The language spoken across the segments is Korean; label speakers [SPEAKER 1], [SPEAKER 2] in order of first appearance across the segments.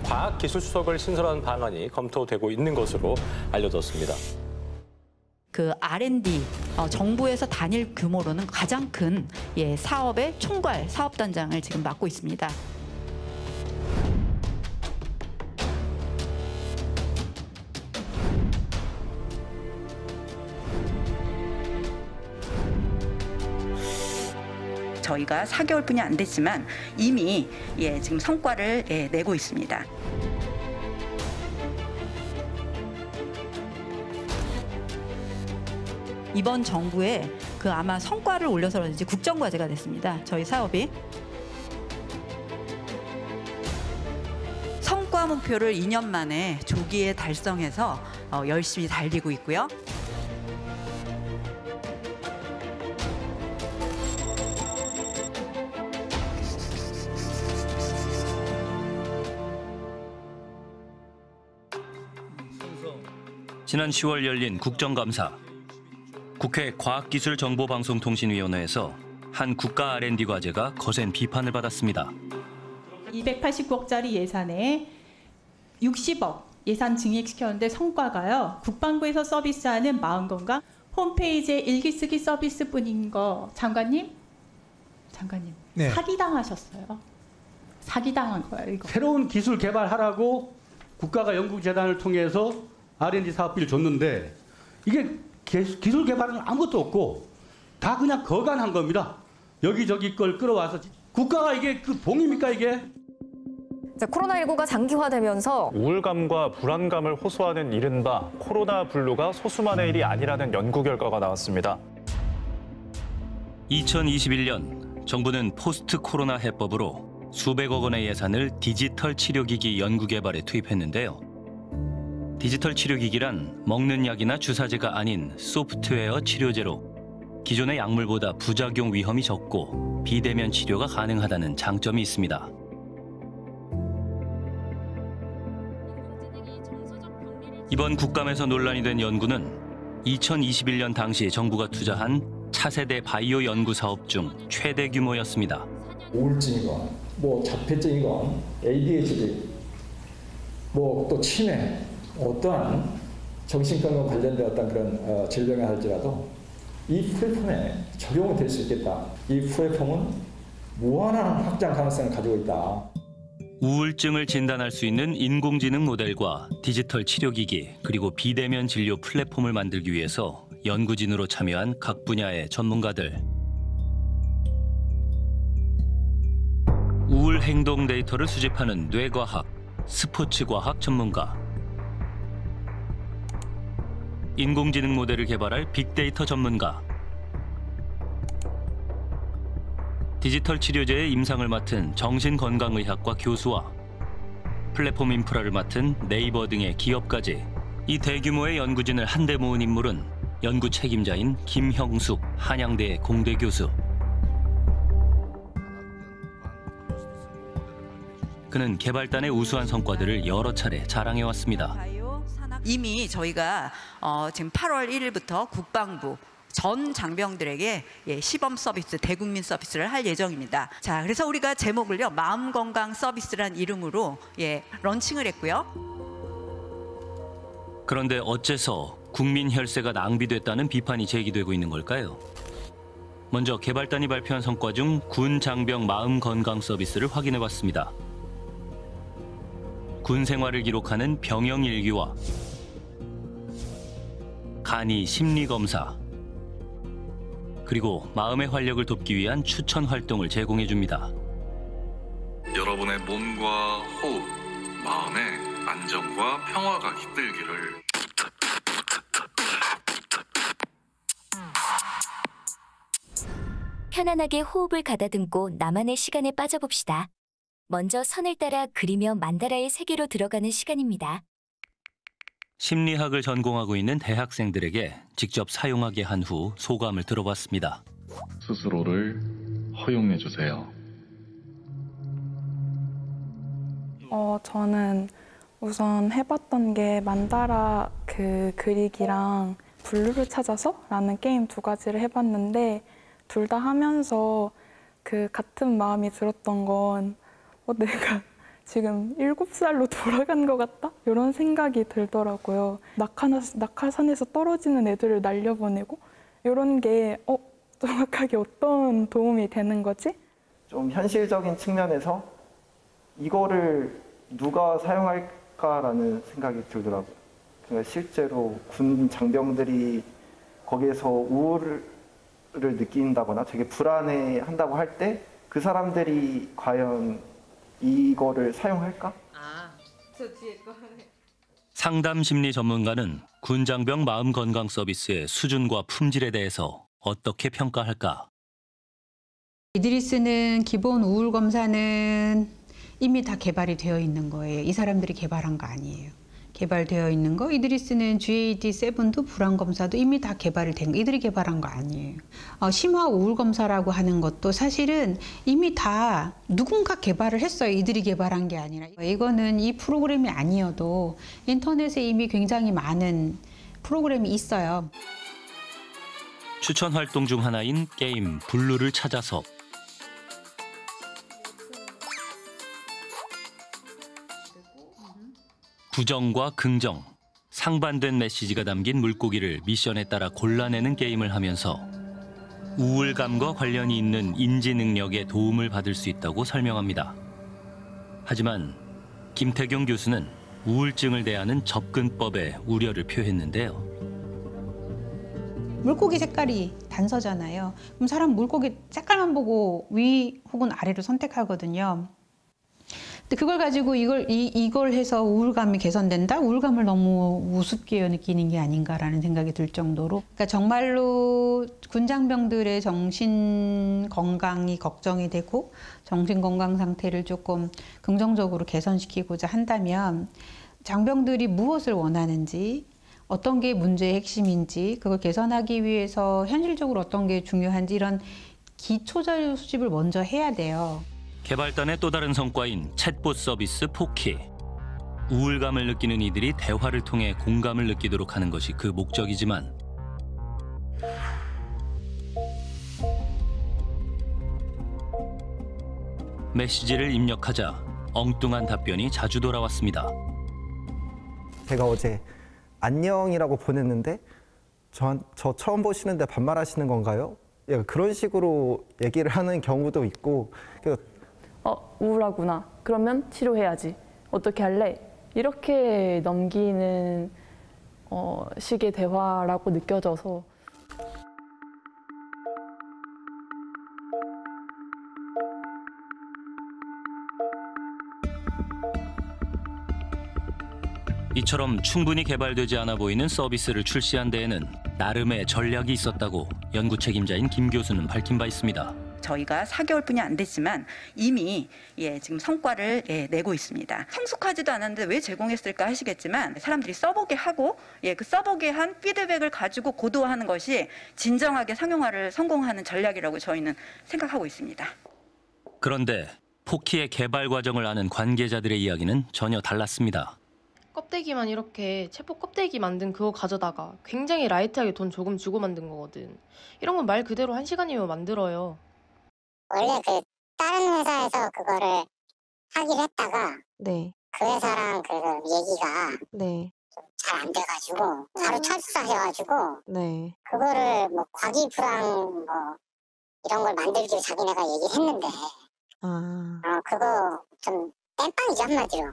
[SPEAKER 1] 과학기술수석을 신설하는 방안이 검토되고 있는 것으로 알려졌습니다.
[SPEAKER 2] 그 R&D, 정부에서 단일 규모로는 가장 큰 사업의 총괄 사업단장을 지금 맡고 있습니다.
[SPEAKER 3] 저희가 4개월뿐이 안 됐지만 이미 지금 성과를 내고 있습니다.
[SPEAKER 2] 이번 정부에 그 아마 성과를 올려서 그런지 국정과제가 됐습니다. 저희 사업이. 성과 목표를 2년 만에 조기에 달성해서 열심히 달리고 있고요.
[SPEAKER 4] 지난 10월 열린 국정감사. 국회 과학기술정보방송통신위원회에서 한 국가 R&D 과제가 거센 비판을 받았습니다.
[SPEAKER 5] 289억짜리 예산에 60억 예산 증액시켰는데 성과가요. 국방부에서 서비스하는 마음건강 홈페이지에 일기쓰기 서비스뿐인 거 장관님
[SPEAKER 6] 네.
[SPEAKER 5] 사기당하셨어요. 사기당한 거예요. 이거.
[SPEAKER 6] 새로운 기술 개발하라고 국가가 연구재단을 통해서 R&D 사업비를 줬는데 이게 기술 개발은 아무것도 없고 다 그냥 거간한 겁니다. 여기저기 걸 끌어와서 국가가 이게 그 봉입니까 이게?
[SPEAKER 7] 자, 코로나19가 장기화되면서
[SPEAKER 8] 우울감과 불안감을 호소하는 이른바 코로나 블루가 소수만의 일이 아니라는 연구 결과가 나왔습니다.
[SPEAKER 4] 2021년 정부는 포스트 코로나 해법으로 수백억 원의 예산을 디지털 치료기기 연구 개발에 투입했는데요. 디지털 치료기기란 먹는 약이나 주사제가 아닌 소프트웨어 치료제로 기존의 약물보다 부작용 위험이 적고 비대면 치료가 가능하다는 장점이 있습니다. 이번 국감에서 논란이 된 연구는 2021년 당시 정부가 투자한 차세대 바이오 연구 사업 중 최대 규모였습니다.
[SPEAKER 9] 우울증이건 자폐증이건 ADHD 또 치매 어떠한 정신건강 관련된 어떤 그런 질병이 할지라도 이 플랫폼에 적용이 될 수 있겠다. 이 플랫폼은 무한한 확장 가능성을 가지고 있다.
[SPEAKER 4] 우울증을 진단할 수 있는 인공지능 모델과 디지털 치료기기 그리고 비대면 진료 플랫폼을 만들기 위해서 연구진으로 참여한 각 분야의 전문가들. 우울 행동 데이터를 수집하는 뇌과학, 스포츠과학 전문가. 인공지능 모델을 개발할 빅데이터 전문가. 디지털 치료제의 임상을 맡은 정신건강의학과 교수와 플랫폼 인프라를 맡은 네이버 등의 기업까지 이 대규모의 연구진을 한데 모은 인물은 연구 책임자인 김형숙 한양대 공대 교수. 그는 개발단의 우수한 성과들을 여러 차례 자랑해왔습니다.
[SPEAKER 3] 이미 저희가 지금 8월 1일부터 국방부 전 장병들에게 시범 서비스, 대국민 서비스를 할 예정입니다. 자, 그래서 우리가 제목을요, 마음건강 서비스란 이름으로 런칭을 했고요.
[SPEAKER 4] 그런데 어째서 국민 혈세가 낭비됐다는 비판이 제기되고 있는 걸까요? 먼저 개발단이 발표한 성과 중 군 장병 마음 건강 서비스를 확인해봤습니다. 군 생활을 기록하는 병영 일기와 간이 심리 검사, 그리고 마음의 활력을 돕기 위한 추천 활동을 제공해 줍니다.
[SPEAKER 10] 여러분의 몸과 호흡, 마음의 안정과 평화가 깃들기를.
[SPEAKER 11] 편안하게 호흡을 가다듬고 나만의 시간에 빠져봅시다. 먼저 선을 따라 그리며 만다라의 세계로 들어가는 시간입니다.
[SPEAKER 4] 심리학을 전공하고 있는 대학생들에게 직접 사용하게 한 후 소감을 들어봤습니다.
[SPEAKER 10] 스스로를 허용해 주세요.
[SPEAKER 12] 저는 우선 해봤던 게 만다라 그리기랑 블루를 찾아서 라는 게임 두 가지를 해봤는데 둘 다 하면서 같은 마음이 들었던 건 내가 지금 7살로 돌아간 것 같다? 이런 생각이 들더라고요. 낙하산에서 떨어지는 애들을 날려보내고 이런 게 정확하게 어떤 도움이 되는 거지?
[SPEAKER 13] 좀 현실적인 측면에서 이거를 누가 사용할까라는 생각이 들더라고요. 그러니까 실제로 군 장병들이 거기에서 우울을 느낀다거나 되게 불안해한다고 할 때 그 사람들이 과연 이거를 사용할까?
[SPEAKER 4] 상담 심리 전문가는 군장병 마음 건강 서비스의 수준과 품질에 대해서 어떻게 평가할까?
[SPEAKER 14] 이들이 쓰는 기본 우울 검사는 이미 다 개발이 되어 있는 거예요. 이 사람들이 개발한 거 아니에요. 개발되어 있는 거. 이들이 쓰는 GAD-7도 불안 검사도 이미 다 개발이 된 거. 이들이 개발한 거 아니에요. 심화 우울 검사라고 하는 것도 사실은 이미 다 누군가 개발을 했어요. 이들이 개발한 게 아니라. 이거는 이 프로그램이 아니어도 인터넷에 이미 굉장히 많은 프로그램이 있어요.
[SPEAKER 4] 추천 활동 중 하나인 게임 블루를 찾아서 부정과 긍정, 상반된 메시지가 담긴 물고기를 미션에 따라 골라내는 게임을 하면서 우울감과 관련이 있는 인지 능력에 도움을 받을 수 있다고 설명합니다. 하지만 김태경 교수는 우울증을 대하는 접근법에 우려를 표했는데요.
[SPEAKER 14] 물고기 색깔이 단서잖아요. 그럼 사람 물고기 색깔만 보고 위 혹은 아래를 선택하거든요. 근데 그걸 가지고 이걸 해서 우울감이 개선된다? 우울감을 너무 우습게 느끼는 게 아닌가라는 생각이 들 정도로. 그러니까 정말로 군장병들의 정신 건강이 걱정이 되고 정신 건강 상태를 조금 긍정적으로 개선시키고자 한다면 장병들이 무엇을 원하는지, 어떤 게 문제의 핵심인지, 그걸 개선하기 위해서 현실적으로 어떤 게 중요한지 이런 기초 자료 수집을 먼저 해야 돼요.
[SPEAKER 4] 개발단의 또 다른 성과인 챗봇 서비스 포키. 우울감을 느끼는 이들이 대화를 통해 공감을 느끼도록 하는 것이 그 목적이지만 메시지를 입력하자 엉뚱한 답변이 자주 돌아왔습니다.
[SPEAKER 15] 제가 어제 안녕이라고 보냈는데 저 처음 보시는데 반말하시는 건가요? 그런 식으로 얘기를 하는 경우도 있고.
[SPEAKER 16] 우울하구나. 그러면 치료해야지. 어떻게 할래? 이렇게 넘기는 식의 대화라고 느껴져서.
[SPEAKER 4] 이처럼 충분히 개발되지 않아 보이는 서비스를 출시한 데에는 나름의 전략이 있었다고 연구 책임자인 김 교수는 밝힌 바 있습니다.
[SPEAKER 3] 저희가 4개월뿐이 안 됐지만 이미 지금 성과를 내고 있습니다. 성숙하지도 않았는데 왜 제공했을까 하시겠지만 사람들이 써보게 하고 그 써보게 한 피드백을 가지고 고도화하는 것이 진정하게 상용화를 성공하는 전략이라고 저희는 생각하고 있습니다.
[SPEAKER 4] 그런데 포키의 개발 과정을 아는 관계자들의 이야기는 전혀 달랐습니다.
[SPEAKER 17] 껍데기만 이렇게 체포 껍데기 만든 그거 가져다가 굉장히 라이트하게 돈 조금 주고 만든 거거든. 이런 건 말 그대로 1시간이면 만들어요.
[SPEAKER 18] 원래 다른 회사에서 그거를 하기로 했다가 그 회사랑 그 얘기가 잘 안 돼가지고 바로 철수하셔가지고 그거를 뭐 과기불황 이런 걸 만들기로 자기네가 얘기했는데 그거 좀 땜빵이죠 한마디로.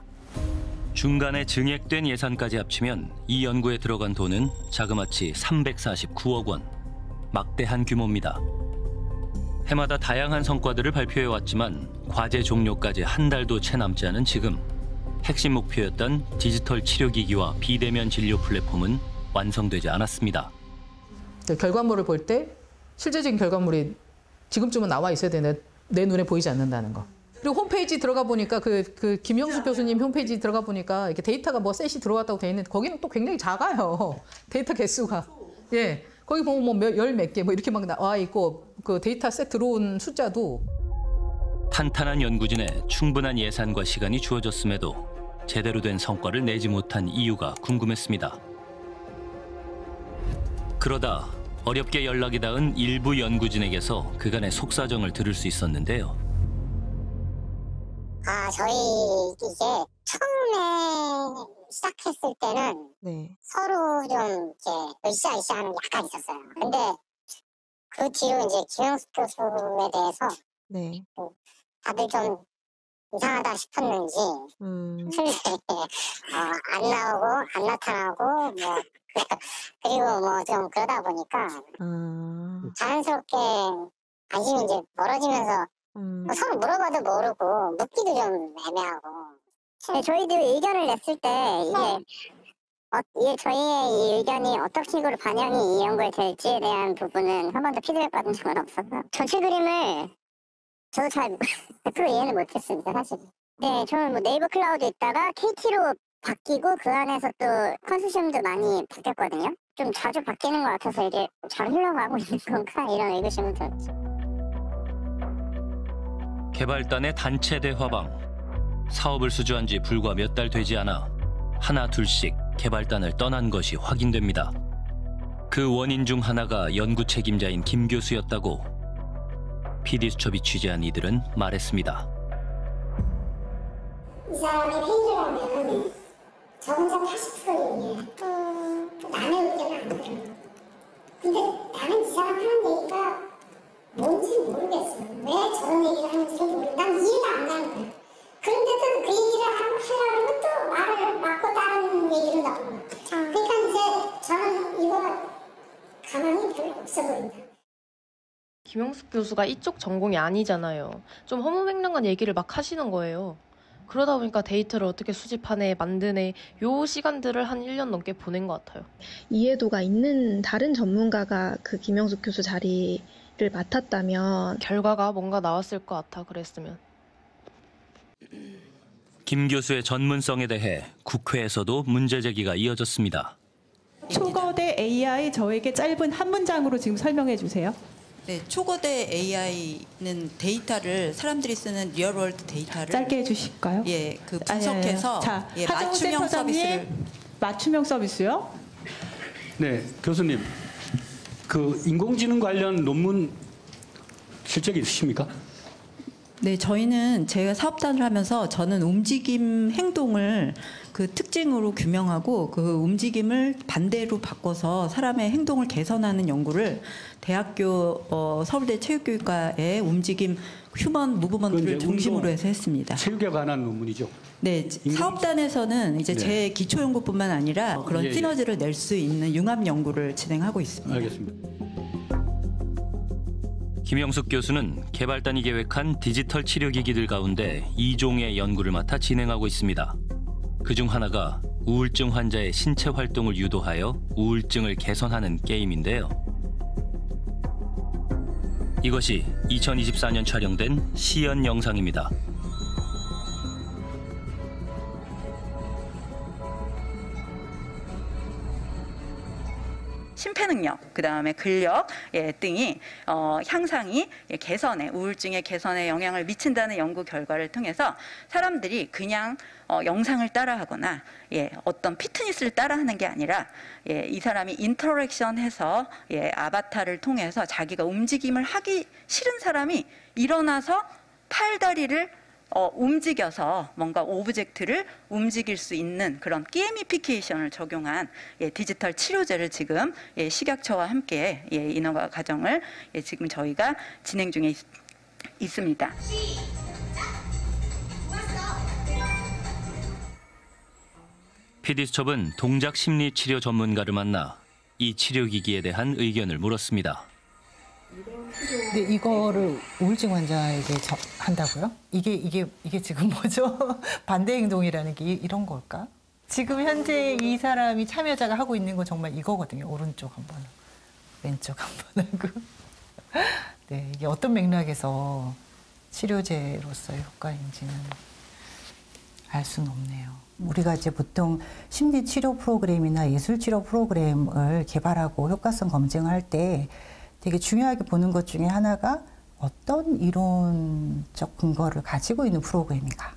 [SPEAKER 4] 중간에 증액된 예산까지 합치면 이 연구에 들어간 돈은 자그마치 349억 원. 막대한 규모입니다. 해마다 다양한 성과들을 발표해왔지만 과제 종료까지 한 달도 채 남지 않은 지금 핵심 목표였던 디지털 치료기기와 비대면 진료 플랫폼은 완성되지 않았습니다.
[SPEAKER 19] 결과물을 볼 때 실제적인 결과물이 지금쯤은 나와 있어야 되는데 내 눈에 보이지 않는다는 거. 그리고 홈페이지 들어가 보니까 그 김영수 교수님 홈페이지 들어가 보니까 이렇게 데이터가 뭐 셋이 들어왔다고 돼 있는데 거기는 또 굉장히 작아요. 데이터 개수가. 거기 보면 뭐 열 몇 개 뭐 이렇게 막 나와 있고 그 데이터 셋 들어온 숫자도.
[SPEAKER 4] 탄탄한 연구진에 충분한 예산과 시간이 주어졌음에도 제대로 된 성과를 내지 못한 이유가 궁금했습니다. 그러다 어렵게 연락이 닿은 일부 연구진에게서 그간의 속사정을 들을 수 있었는데요.
[SPEAKER 18] 저희 이게 처음에 시작했을 때는 서로 좀 이렇게 으쌰으쌰 하는 게 약간 있었어요. 근데 그 뒤로 이제 김영숙 교수에 대해서 다들 좀 이상하다 싶었는지 안 나오고 안 나타나고 뭐 그리고 뭐 좀 그러다 보니까 자연스럽게 관심이 이제 멀어지면서 서로 물어봐도 모르고 묻기도 좀 애매하고. 저희도 의견을 냈을 때 이게 저희의 이 의견이 어떤 식으로 반영이 이 연구에 될지에 대한 부분은 한 번도 피드백 받은 적은 없어서 전체 그림을 저도 잘 100% 이해는 못했습니다, 사실. 네, 저는 뭐 네이버 클라우드 있다가 KT로 바뀌고 그 안에서 또 컨소시엄도 많이 바뀌었거든요. 좀 자주 바뀌는 것 같아서 이게 잘 흘러가고 있는 건가 이런 의구심은 들었죠.
[SPEAKER 4] 개발단의 단체 대화방. 사업을 수주한 지 불과 몇 달 되지 않아 하나 둘씩 개발단을 떠난 것이 확인됩니다. 그 원인 중 하나가 연구 책임자인 김 교수였다고 PD수첩이 취재한 이들은 말했습니다.
[SPEAKER 18] 이 사람이 회의를 하면 저 혼자 80% 얘기해요. 또 남의 의견을 안 들어요. 근데 나는 이 사람 하는 얘기가 뭔지 모르겠어. 왜 저런 얘기를 하는지 모르겠어. 난 이해가 안 가는 거야. 그런데도 그 얘기를 하려고 또 말을 막고 다른 얘기를 나오고. 그러니까 이제 저는 이거 가망이 별로 없어 보인다.
[SPEAKER 17] 김영숙 교수가 이쪽 전공이 아니잖아요. 좀 허무맹랑한 얘기를 막 하시는 거예요. 그러다 보니까 데이터를 어떻게 수집하네, 만드네, 요 시간들을 한 1년 넘게 보낸 것 같아요.
[SPEAKER 20] 이해도가 있는 다른 전문가가 그 김영숙 교수 자리를 맡았다면
[SPEAKER 17] 결과가 뭔가 나왔을 것 같아, 그랬으면.
[SPEAKER 4] 김 교수의 전문성에 대해 국회에서도 문제 제기가 이어졌습니다.
[SPEAKER 5] 초거대 AI 저에게 짧은 한 문장으로 지금 설명해 주세요.
[SPEAKER 3] 네, 초거대 AI는 데이터를 사람들이 쓰는 리얼월드 데이터를
[SPEAKER 5] 짧게 해주실까요?
[SPEAKER 3] 예, 그 분석해서
[SPEAKER 5] 자,
[SPEAKER 3] 예,
[SPEAKER 5] 하정우
[SPEAKER 3] 맞춤형
[SPEAKER 5] 센터장님,
[SPEAKER 3] 서비스를
[SPEAKER 5] 맞춤형 서비스요?
[SPEAKER 6] 네, 교수님. 그 인공지능 관련 논문 실적이 있으십니까?
[SPEAKER 2] 네, 저희는 제가 사업단을 하면서 저는 움직임 행동을 그 특징으로 규명하고 그 움직임을 반대로 바꿔서 사람의 행동을 개선하는 연구를 대학교 서울대 체육교육과의 움직임 휴먼 무브먼트를 중심으로 해서 했습니다.
[SPEAKER 6] 체육에 관한 논문이죠.
[SPEAKER 2] 네, 사업단에서는 이제 제 기초 연구뿐만 아니라 그런 시너지를 낼 수 있는 융합 연구를 진행하고 있습니다.
[SPEAKER 6] 알겠습니다.
[SPEAKER 4] 김영숙 교수는 개발단이 계획한 디지털 치료기기들 가운데 2종의 연구를 맡아 진행하고 있습니다. 그중 하나가 우울증 환자의 신체 활동을 유도하여 우울증을 개선하는 게임인데요. 이것이 2024년 촬영된 시연 영상입니다.
[SPEAKER 3] 심폐능력, 그다음에 근력 등이 향상이 개선에 우울증의 개선에 영향을 미친다는 연구 결과를 통해서 사람들이 그냥 영상을 따라하거나 어떤 피트니스를 따라하는 게 아니라 이 사람이 인터랙션해서 아바타를 통해서 자기가 움직임을 하기 싫은 사람이 일어나서 팔다리를 움직여서 뭔가 오브젝트를 움직일 수 있는 그런 게이미피케이션을 적용한 디지털 치료제를 지금 식약처와 함께 인허가 과정을 지금 저희가 진행 중에 있습니다.
[SPEAKER 4] PD수첩은 동작 심리 치료 전문가를 만나 이 치료기기에 대한 의견을 물었습니다.
[SPEAKER 21] 근데 이거를 우울증 환자에게 한다고요? 이게 지금 뭐죠? 반대 행동이라는 게 이런 걸까? 지금 현재 이 사람이 참여자가 하고 있는 건 정말 이거거든요. 오른쪽 한 번, 왼쪽 한 번 하고. 네, 이게 어떤 맥락에서 치료제로서의 효과인지는 알 수는 없네요.
[SPEAKER 22] 우리가 이제 보통 심리 치료 프로그램이나 예술 치료 프로그램을 개발하고 효과성 검증을 할 때 되게 중요하게 보는 것 중에 하나가 어떤 이론적 근거를 가지고 있는 프로그램인가.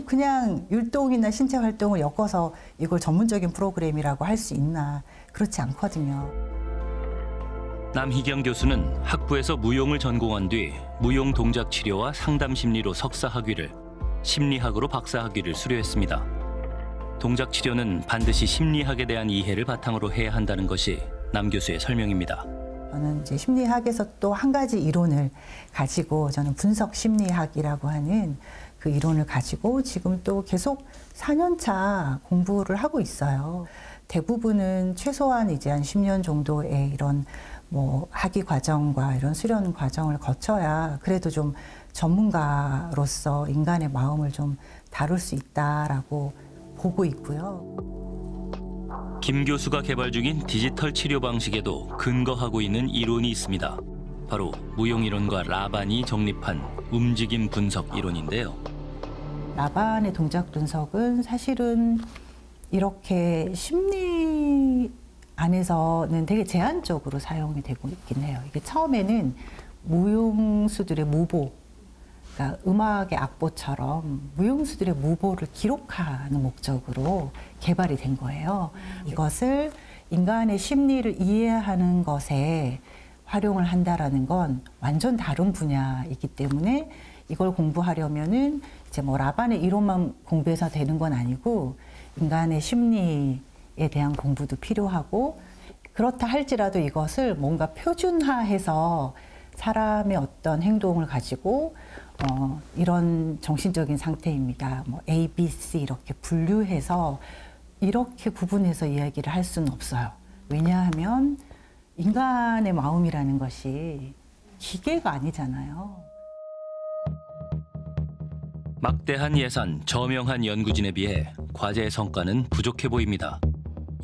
[SPEAKER 22] 그냥 율동이나 신체 활동을 엮어서 이걸 전문적인 프로그램이라고 할 수 있나. 그렇지 않거든요.
[SPEAKER 4] 남희경 교수는 학부에서 무용을 전공한 뒤 무용 동작 치료와 상담 심리로 석사 학위를, 심리학으로 박사학위를 수료했습니다. 동작 치료는 반드시 심리학에 대한 이해를 바탕으로 해야 한다는 것이 남 교수의 설명입니다.
[SPEAKER 22] 저는 이제 심리학에서 또 한 가지 이론을 가지고 저는 분석 심리학이라고 하는 그 이론을 가지고 지금 또 계속 4년차 공부를 하고 있어요. 대부분은 최소한 이제 한 10년 정도의 이런 뭐 학위 과정과 이런 수련 과정을 거쳐야 그래도 좀 전문가로서 인간의 마음을 좀 다룰 수 있다라고 보고 있고요.
[SPEAKER 4] 김 교수가 개발 중인 디지털 치료 방식에도 근거하고 있는 이론이 있습니다. 바로 무용이론과 라반이 정립한 움직임 분석 이론인데요.
[SPEAKER 22] 라반의 동작 분석은 사실은 이렇게 심리 안에서는 되게 제한적으로 사용이 되고 있긴 해요. 이게 처음에는 무용수들의 무보, 그러니까 음악의 악보처럼 무용수들의 무보를 기록하는 목적으로 개발이 된 거예요. 이것을 인간의 심리를 이해하는 것에 활용을 한다라는 건 완전 다른 분야이기 때문에 이걸 공부하려면은 이제 뭐 라반의 이론만 공부해서 되는 건 아니고 인간의 심리에 대한 공부도 필요하고 그렇다 할지라도 이것을 뭔가 표준화해서 사람의 어떤 행동을 가지고 이런 정신적인 상태입니다. 뭐 A, B, C 이렇게 분류해서 이렇게 구분해서 이야기를 할 수는 없어요. 왜냐하면 인간의 마음이라는 것이 기계가 아니잖아요.
[SPEAKER 4] 막대한 예산, 저명한 연구진에 비해 과제의 성과는 부족해 보입니다.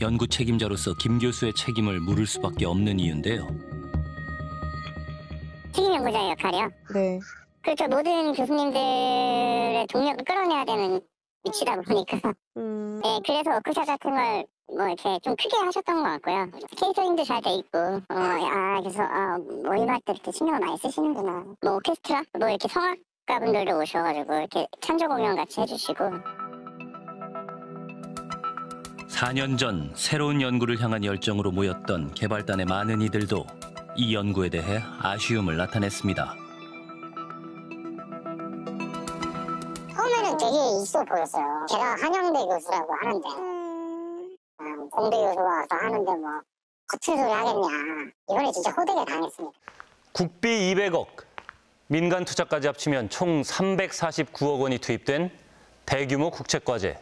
[SPEAKER 4] 연구 책임자로서 김 교수의 책임을 물을 수밖에 없는 이유인데요.
[SPEAKER 18] 책임 연구자의 역할이요? 네. 그렇죠. 모든 교수님들의 동력을 끌어내야 되는 위치다 보니까. 네, 그래서 워크숍 같은 걸 뭐 이렇게 좀 크게 하셨던 것 같고요. 케이터링도 잘 돼 있고, 그래서 모임할 때 이렇게 신경을 많이 쓰시는구나. 뭐 오케스트라, 뭐 이렇게 성악가분들도 오셔가지고 이렇게 찬조 공연 같이 해주시고.
[SPEAKER 4] 4년 전 새로운 연구를 향한 열정으로 모였던 개발단의 많은 이들도 이 연구에 대해 아쉬움을 나타냈습니다.
[SPEAKER 18] 처음에는 되게 있어 보였어요. 제가 한양대 교수라고 하는데 공대 교수가 와서 하는데 뭐 거친 소리 하겠냐. 이번에 진짜 호되게 당했습니다.
[SPEAKER 4] 국비 200억, 민간 투자까지 합치면 총 349억 원이 투입된 대규모 국책과제.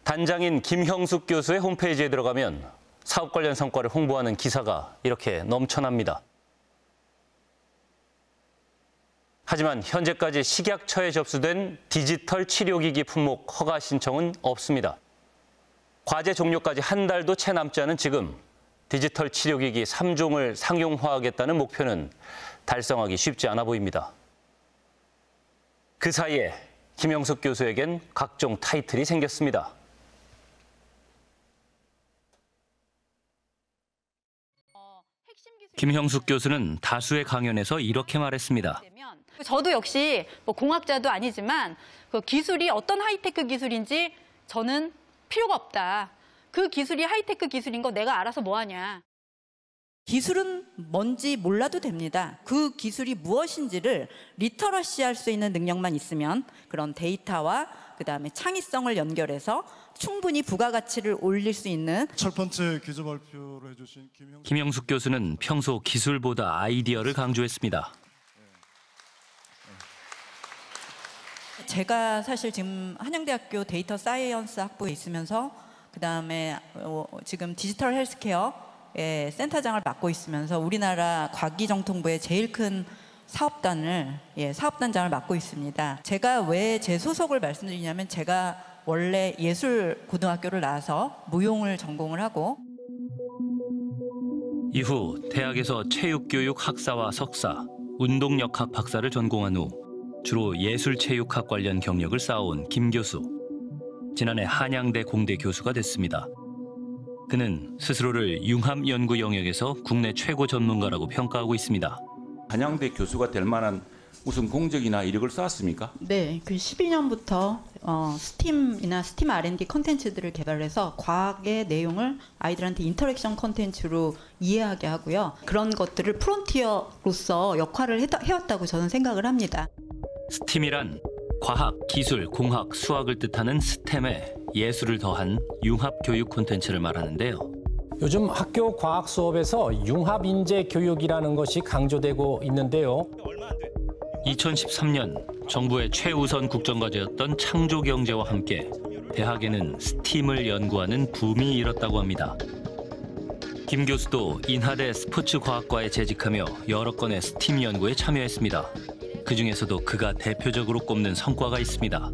[SPEAKER 4] 단장인 김형숙 교수의 홈페이지에 들어가면 사업 관련 성과를 홍보하는 기사가 이렇게 넘쳐납니다. 하지만 현재까지 식약처에 접수된 디지털 치료기기 품목 허가 신청은 없습니다. 과제 종료까지 한 달도 채 남지 않은 지금 디지털 치료기기 3종을 상용화하겠다는 목표는 달성하기 쉽지 않아 보입니다. 그 사이에 김형숙 교수에겐 각종 타이틀이 생겼습니다. 김형숙 교수는 다수의 강연에서 이렇게 말했습니다.
[SPEAKER 3] 저도 역시 뭐 공학자도 아니지만 그 기술이 어떤 하이테크 기술인지 저는 필요가 없다. 그 기술이 하이테크 기술인 거 내가 알아서 뭐하냐.
[SPEAKER 2] 기술은 뭔지 몰라도 됩니다. 그 기술이 무엇인지를 리터러시할 수 있는 능력만 있으면 그런 데이터와 그다음에 창의성을 연결해서 충분히 부가가치를 올릴 수 있는
[SPEAKER 1] 첫 번째 기조 발표를 해주신
[SPEAKER 4] 김형숙 교수는 평소 기술보다 아이디어를 강조했습니다.
[SPEAKER 2] 제가 사실 지금 한양대학교 데이터 사이언스 학부에 있으면서 그다음에 지금 디지털 헬스케어의 센터장을 맡고 있으면서 우리나라 과기정통부의 제일 큰 사업단장을 맡고 있습니다. 제가 왜 제 소속을 말씀드리냐면 제가 원래 예술고등학교를 나와서 무용을 전공을 하고
[SPEAKER 4] 이후 대학에서 체육교육 학사와 석사, 운동역학 박사를 전공한 후 주로 예술체육학 관련 경력을 쌓아온 김 교수. 지난해 한양대 공대 교수가 됐습니다. 그는 스스로를 융합 연구 영역에서 국내 최고 전문가라고 평가하고 있습니다.
[SPEAKER 7] 한양대 교수가 될 만한 무슨 공적이나 이력을 쌓았습니까?
[SPEAKER 2] 네, 그 12년부터 스팀이나 스팀 R&D 컨텐츠들을 개발해서 과학의 내용을 아이들한테 인터랙션 컨텐츠로 이해하게 하고요. 그런 것들을 프론티어로서 역할을 해왔다고 저는 생각을 합니다.
[SPEAKER 4] 스팀이란 과학, 기술, 공학, 수학을 뜻하는 스템에 예술을 더한 융합 교육 콘텐츠를 말하는데요.
[SPEAKER 8] 요즘 학교 과학 수업에서 융합 인재 교육이라는 것이 강조되고 있는데요.
[SPEAKER 4] 2013년 정부의 최우선 국정과제였던 창조경제와 함께 대학에는 스팀을 연구하는 붐이 일었다고 합니다. 김 교수도 인하대 스포츠과학과에 재직하며 여러 건의 스팀 연구에 참여했습니다. 그중에서도 그가 대표적으로 꼽는 성과가 있습니다.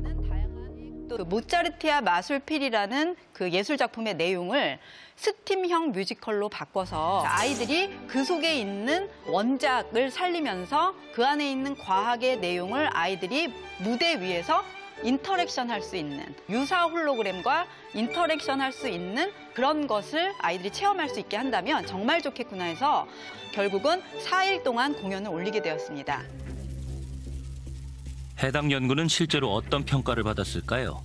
[SPEAKER 3] 또 모차르트야 마술필이라는 그 예술 작품의 내용을 스팀형 뮤지컬로 바꿔서 아이들이 그 속에 있는 원작을 살리면서 그 안에 있는 과학의 내용을 아이들이 무대 위에서 인터랙션 할 수 있는, 유사 홀로그램과 인터랙션 할 수 있는 그런 것을 아이들이 체험할 수 있게 한다면 정말 좋겠구나 해서 결국은 4일 동안 공연을 올리게 되었습니다.
[SPEAKER 4] 해당 연구는 실제로 어떤 평가를 받았을까요?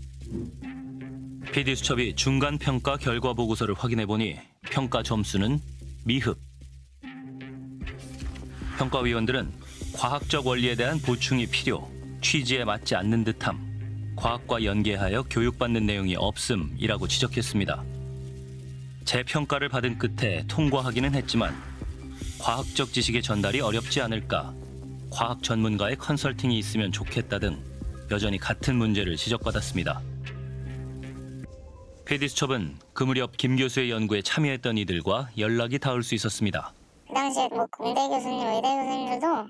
[SPEAKER 4] PD수첩이 중간평가 결과 보고서를 확인해보니 평가 점수는 미흡. 평가위원들은 과학적 원리에 대한 보충이 필요, 취지에 맞지 않는 듯함, 과학과 연계하여 교육받는 내용이 없음이라고 지적했습니다. 재평가를 받은 끝에 통과하기는 했지만 과학적 지식의 전달이 어렵지 않을까, 과학 전문가의 컨설팅이 있으면 좋겠다 등 여전히 같은 문제를 지적받았습니다. PD수첩은 그 무렵 김 교수의 연구에 참여했던 이들과 연락이 닿을 수 있었습니다.
[SPEAKER 18] 그 당시에 뭐 공대 교수님, 의대 교수님들도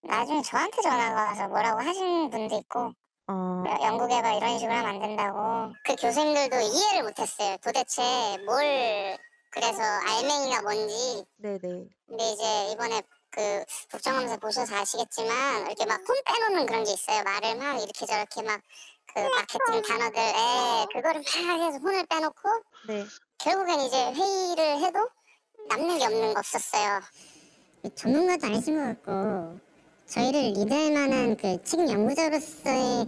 [SPEAKER 18] 나중에 저한테 전화가 와서 뭐라고 하시는 분도 있고 연구개발 이런 식으로 하면 안 된다고. 그 교수님들도 이해를 못했어요. 도대체 뭘 그래서 알맹이가 뭔지. 근데 이제 이번에 그 국정감사 보셔서 아시겠지만 이렇게 막 혼 빼놓는 그런 게 있어요. 말을 막 이렇게 저렇게 막 그 마케팅 단어들 그거를 막 해서 혼을 빼놓고 결국엔 이제 회의를 해도 남는 게 없는 거 없었어요. 전문가도 아니신 것 같고 저희를 리드할 만한 그 책 연구자로서의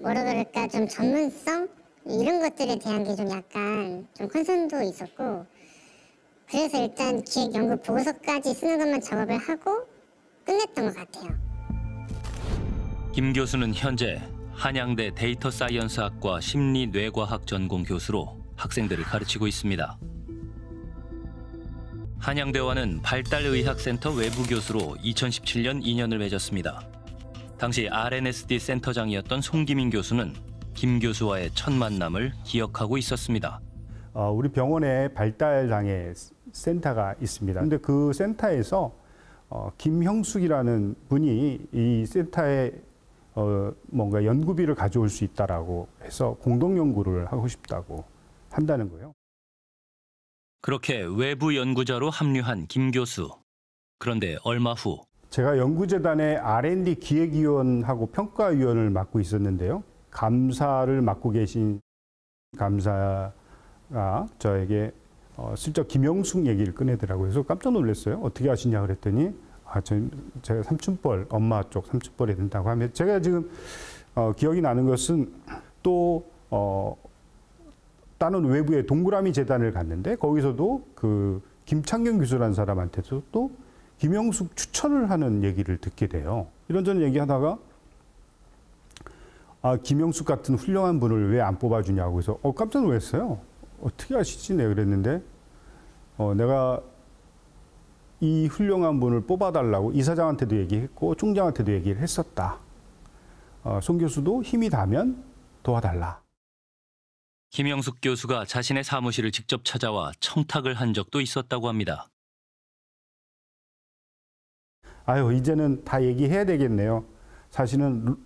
[SPEAKER 18] 뭐라 그럴까 좀 전문성 이런 것들에 대한 게 좀 약간 좀 컨선도 있었고 그래서 일단 기획 연구 보고서까지 쓰는 것만 작업을 하고 끝냈던 것 같아요.
[SPEAKER 4] 김 교수는 현재 한양대 데이터 사이언스학과 심리뇌과학 전공 교수로 학생들을 가르치고 있습니다. 한양대와는 발달의학센터 외부 교수로 2017년 인연을 맺었습니다. 당시 RNSD 센터장이었던 송기민 교수는 김 교수와의 첫 만남을 기억하고 있었습니다.
[SPEAKER 9] 우리 병원에 발달장애 센터가 있습니다. 근데 그 센터에서 김형숙이라는 분이 이 센터에 뭔가 연구비를 가져올 수 있다라고 해서 공동 연구를 하고 싶다고 한다는 거예요.
[SPEAKER 4] 그렇게 외부 연구자로 합류한 김 교수. 그런데 얼마 후
[SPEAKER 9] 제가 연구재단의 R&D 기획위원하고 평가위원을 맡고 있었는데요. 감사를 맡고 계신 감사가 저에게 슬쩍 김영숙 얘기를 꺼내더라고요. 그래서 깜짝 놀랐어요. 어떻게 아시냐 그랬더니 제가 삼촌뻘, 엄마 쪽 삼촌뻘이 된다고 하면 제가 지금 기억이 나는 것은 또 다른 외부의 동그라미 재단을 갔는데 거기서도 그 김창경 교수라는 사람한테도 또 김영숙 추천을 하는 얘기를 듣게 돼요. 이런저런 얘기하다가 김영숙 같은 훌륭한 분을 왜 안 뽑아주냐고 해서 깜짝 놀랐어요. 어떻게 아시지? 내가 그랬는데 내가 이 훌륭한 분을 뽑아달라고 이사장한테도 얘기했고 총장한테도 얘기를 했었다. 송 교수도 힘이 닿으면 도와달라.
[SPEAKER 4] 김영숙 교수가 자신의 사무실을 직접 찾아와 청탁을 한 적도 있었다고 합니다.
[SPEAKER 9] 아유, 이제는 다 얘기해야 되겠네요. 사실은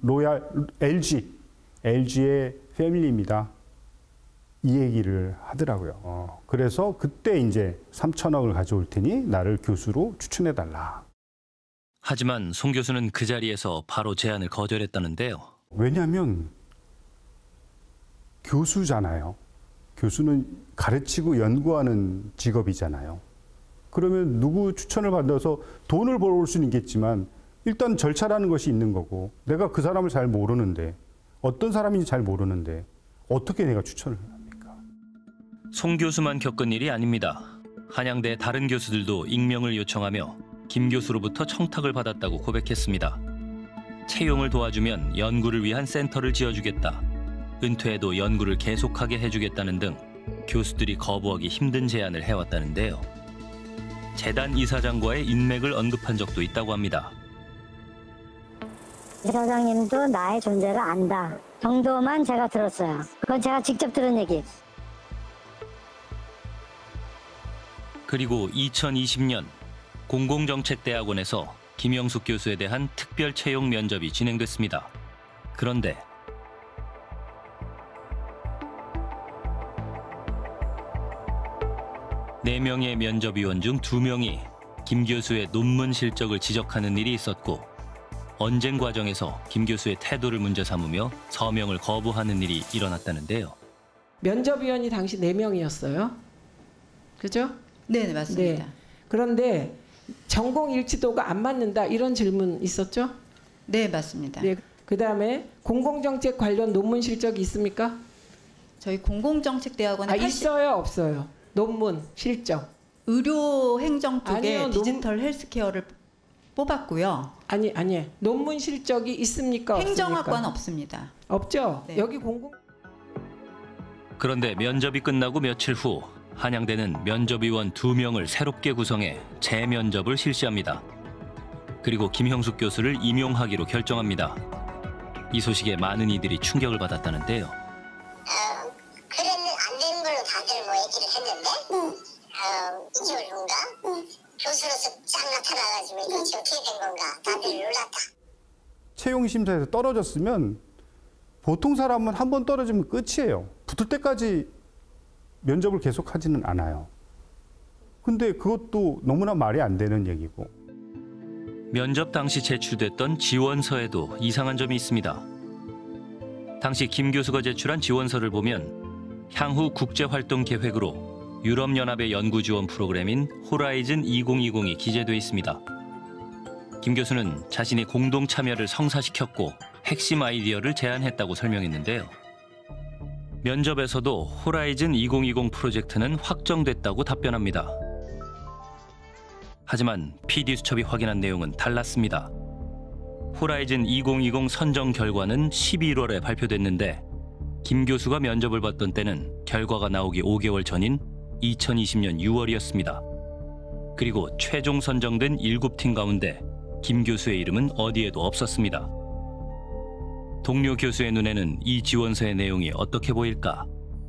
[SPEAKER 9] LG의 패밀리입니다. 이 얘기를 하더라고요. 그래서 그때 이제 3천억을 가져올 테니 나를 교수로 추천해달라.
[SPEAKER 4] 하지만 송 교수는 그 자리에서 바로 제안을 거절했다는데요.
[SPEAKER 9] 왜냐하면 교수잖아요. 교수는 가르치고 연구하는 직업이잖아요. 그러면 누구 추천을 받아서 돈을 벌어올 수는 있겠지만 일단 절차라는 것이 있는 거고 내가 그 사람을 잘 모르는데 어떤 사람인지 잘 모르는데 어떻게 내가 추천을 합니까?
[SPEAKER 4] 송 교수만 겪은 일이 아닙니다. 한양대 다른 교수들도 익명을 요청하며 김 교수로부터 청탁을 받았다고 고백했습니다. 채용을 도와주면 연구를 위한 센터를 지어주겠다. 은퇴해도 연구를 계속하게 해주겠다는 등 교수들이 거부하기 힘든 제안을 해왔다는데요. 재단 이사장과의 인맥을 언급한 적도 있다고 합니다.
[SPEAKER 18] 이사장님도 나의 존재를 안다 정도만 제가 들었어요. 그건 제가 직접 들은 얘기.
[SPEAKER 4] 그리고 2020년 공공정책대학원에서 김영숙 교수에 대한 특별 채용 면접이 진행됐습니다. 그런데 네 명의 면접위원 중 2명이 김 교수의 논문 실적을 지적하는 일이 있었고 언쟁 과정에서 김 교수의 태도를 문제 삼으며 서명을 거부하는 일이 일어났다는데요.
[SPEAKER 10] 면접위원이 당시 4명이었어요. 그죠?
[SPEAKER 2] 네, 맞습니다.
[SPEAKER 10] 네. 그런데 전공 일치도가 안 맞는다 이런 질문 있었죠?
[SPEAKER 2] 네, 맞습니다.
[SPEAKER 10] 네. 그다음에 공공정책 관련 논문 실적이 있습니까?
[SPEAKER 2] 저희 공공정책대학원에
[SPEAKER 10] 있어요, 없어요? 논문 실적.
[SPEAKER 2] 의료행정 쪽에
[SPEAKER 10] 아니요,
[SPEAKER 2] 디지털 헬스케어를 뽑았고요.
[SPEAKER 10] 아니. 논문 실적이 있습니까?
[SPEAKER 2] 행정학과는
[SPEAKER 10] 없습니까?
[SPEAKER 2] 없습니다.
[SPEAKER 10] 없죠?
[SPEAKER 2] 네.
[SPEAKER 10] 여기 공공...
[SPEAKER 4] 그런데 면접이 끝나고 며칠 후 한양대는 면접위원 2명을 새롭게 구성해 재면접을 실시합니다. 그리고 김형숙 교수를 임용하기로 결정합니다. 이 소식에 많은 이들이 충격을 받았다는데요.
[SPEAKER 18] 그랬는 안 되는 걸로 다들 뭐 얘기를 했는데 2개월 후인가 교수로서 쫙 나타나가지고 이것이 어떻게 된 건가 다들 놀랐다.
[SPEAKER 9] 채용 심사에서 떨어졌으면 보통 사람은 한 번 떨어지면 끝이에요. 붙을 때까지 면접을 계속하지는 않아요. 근데 그것도 너무나 말이 안 되는 얘기고.
[SPEAKER 4] 면접 당시 제출됐던 지원서에도 이상한 점이 있습니다. 당시 김 교수가 제출한 지원서를 보면 향후 국제활동 계획으로 유럽연합의 연구 지원 프로그램인 호라이즌 2020이 기재돼 있습니다. 김 교수는 자신이 공동 참여를 성사시켰고 핵심 아이디어를 제안했다고 설명했는데요. 면접에서도 호라이즌 2020 프로젝트는 확정됐다고 답변합니다. 하지만 PD수첩이 확인한 내용은 달랐습니다. 호라이즌 2020 선정 결과는 11월에 발표됐는데 김 교수가 면접을 봤던 때는 결과가 나오기 5개월 전인 2020년 6월이었습니다. 그리고 최종 선정된 7팀 가운데 김 교수의 이름은 어디에도 없었습니다. 동료 교수의 눈에는 이 지원서의 내용이 어떻게 보일까?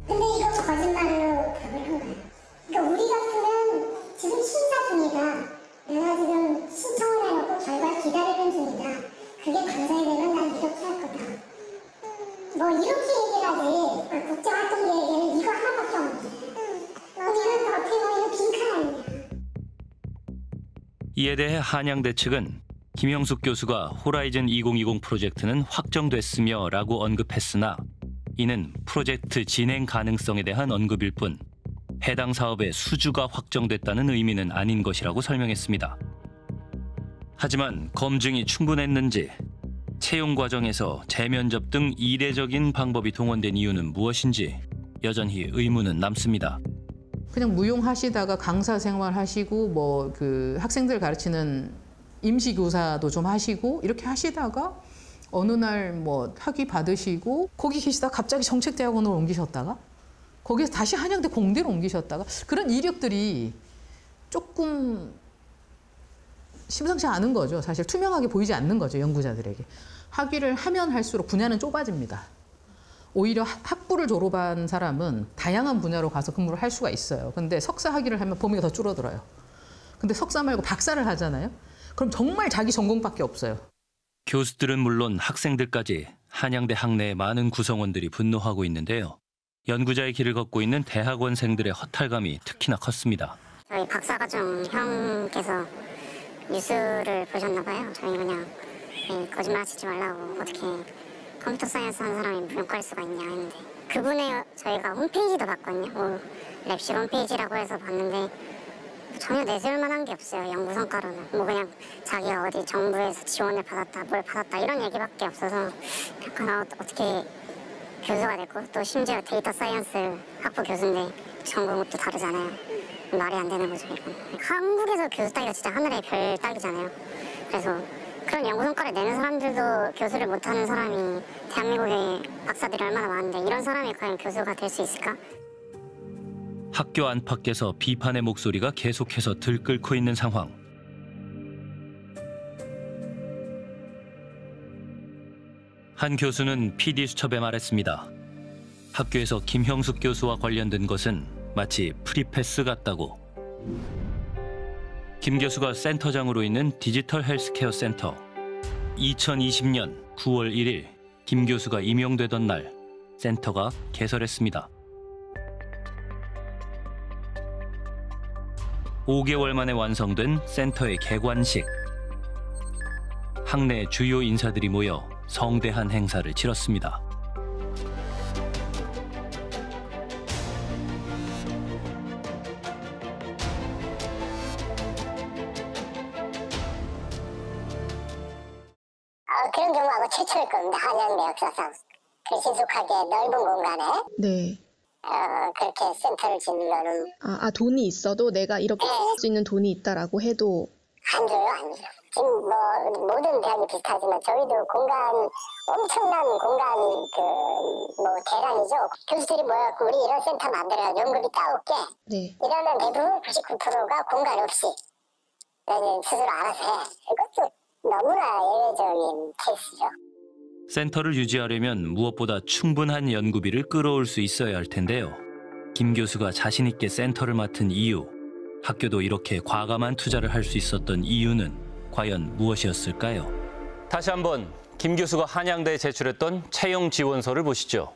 [SPEAKER 18] 근데 이거 거짓말로 답을 한 거예요. 그러니까 우리 같으면 지금 심사 중이다. 내가 지금 신청을 해놓고 결과 기다리는 중이다. 그게 감사히 되면 난 이렇게 할 거다. 뭐 이렇게 얘기를 하지. 국제활동 계획에는 이거 하나밖에 없는데. 이건 어떻게 보면 빈칸 아니냐.
[SPEAKER 4] 이에 대해 한양대 측은 김형숙 교수가 호라이즌 2020 프로젝트는 확정됐으며 라고 언급했으나 이는 프로젝트 진행 가능성에 대한 언급일 뿐 해당 사업의 수주가 확정됐다는 의미는 아닌 것이라고 설명했습니다. 하지만 검증이 충분했는지 채용 과정에서 재면접 등 이례적인 방법이 동원된 이유는 무엇인지 여전히 의문은 남습니다.
[SPEAKER 19] 그냥 무용하시다가 강사 생활하시고 뭐 그 학생들 가르치는 임시 교사도 좀 하시고 이렇게 하시다가 어느 날 뭐 학위 받으시고 거기 계시다가 갑자기 정책대학원으로 옮기셨다가 거기에서 다시 한양대 공대로 옮기셨다가 그런 이력들이 조금 심상치 않은 거죠. 사실 투명하게 보이지 않는 거죠. 연구자들에게. 학위를 하면 할수록 분야는 좁아집니다. 오히려 학부를 졸업한 사람은 다양한 분야로 가서 근무를 할 수가 있어요. 근데 석사 학위를 하면 범위가 더 줄어들어요. 근데 석사 말고 박사를 하잖아요. 그럼 정말 자기 전공밖에 없어요.
[SPEAKER 4] 교수들은 물론 학생들까지 한양대 학내의 많은 구성원들이 분노하고 있는데요. 연구자의 길을 걷고 있는 대학원생들의 허탈감이 특히나 컸습니다.
[SPEAKER 18] 저희 박사과정 형께서 뉴스를 보셨나 봐요. 저희 그냥 거짓말 하시지 말라고 어떻게 컴퓨터 사이언스 하는 사람이 무용과일 수가 있냐 했는데 그분의 저희가 홈페이지도 봤거든요. 랩실 홈페이지라고 해서 봤는데 전혀 내세울 만한 게 없어요. 연구 성과로는. 뭐 그냥 자기가 어디 정부에서 지원을 받았다, 뭘 받았다 이런 얘기밖에 없어서 약간 어떻게 교수가 됐고 또 심지어 데이터 사이언스 학부 교수인데 전공도 다르잖아요. 말이 안 되는 거죠. 이건. 한국에서 교수 따기가 진짜 하늘의 별 따기잖아요. 그래서 그런 연구 성과를 내는 사람들도 교수를 못하는 사람이 대한민국에 박사들이 얼마나 많은데 이런 사람이 과연 교수가 될 수 있을까?
[SPEAKER 4] 학교 안팎에서 비판의 목소리가 계속해서 들끓고 있는 상황. 한 교수는 PD수첩에 말했습니다. 학교에서 김형숙 교수와 관련된 것은 마치 프리패스 같다고. 김 교수가 센터장으로 있는 디지털 헬스케어 센터. 2020년 9월 1일 김 교수가 임용되던 날 센터가 개설했습니다. 5개월 만에 완성된 센터의 개관식. 학내 주요 인사들이 모여 성대한 행사를 치렀습니다.
[SPEAKER 18] 그런 경우하고 최초일 겁니다. 한양대 역사상. 그 신속하게 넓은 공간에
[SPEAKER 20] 네.
[SPEAKER 18] 그렇게 센터를 짓는
[SPEAKER 20] 돈이 있어도 내가 이렇게 할 수 있는 돈이 있다라고 해도
[SPEAKER 18] 안 줘요, 안 줘요. 지금 뭐 모든 대학이 비슷하지만 저희도 공간 엄청난 공간 대란이죠. 교수들이 모여갖고 우리 이런 센터 만들어야 연구비 따올게.
[SPEAKER 20] 네.
[SPEAKER 18] 이러면 대부분 99%가 공간 없이 스스로 알아서 해. 이것도 너무나 예외적인 케이스죠.
[SPEAKER 4] 센터를 유지하려면 무엇보다 충분한 연구비를 끌어올 수 있어야 할 텐데요. 김 교수가 자신 있게 센터를 맡은 이유, 학교도 이렇게 과감한 투자를 할 수 있었던 이유는 과연 무엇이었을까요? 다시 한번 김 교수가 한양대에 제출했던 채용 지원서를 보시죠.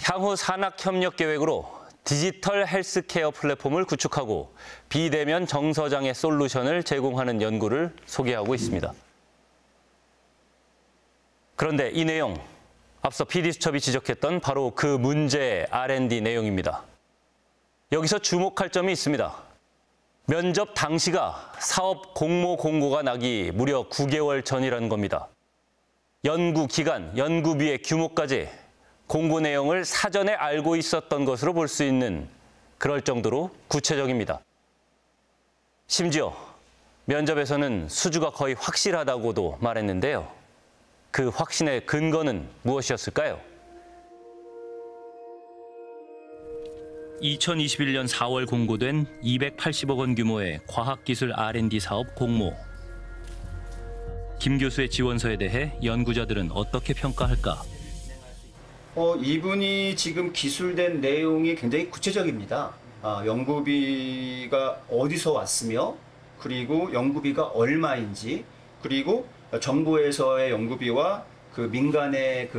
[SPEAKER 4] 향후 산학협력 계획으로 디지털 헬스케어 플랫폼을 구축하고 비대면 정서장애 솔루션을 제공하는 연구를 소개하고 있습니다. 그런데 이 내용, 앞서 PD수첩이 지적했던 바로 그 문제의 R&D 내용입니다. 여기서 주목할 점이 있습니다. 면접 당시가 사업 공모 공고가 나기 무려 9개월 전이라는 겁니다. 연구 기간, 연구비의 규모까지 공고 내용을 사전에 알고 있었던 것으로 볼 수 있는 그럴 정도로 구체적입니다. 심지어 면접에서는 수주가 거의 확실하다고도 말했는데요. 그 확신의 근거는 무엇이었을까요? 2021년 4월 공고된 280억 원 규모의 과학기술 R&D 사업 공모. 김 교수의 지원서에 대해 연구자들은 어떻게 평가할까?
[SPEAKER 11] 이분이 지금 기술된 내용이 굉장히 구체적입니다. 연구비가 어디서 왔으며, 그리고 연구비가 얼마인지, 그리고 정부에서의 연구비와 그 민간의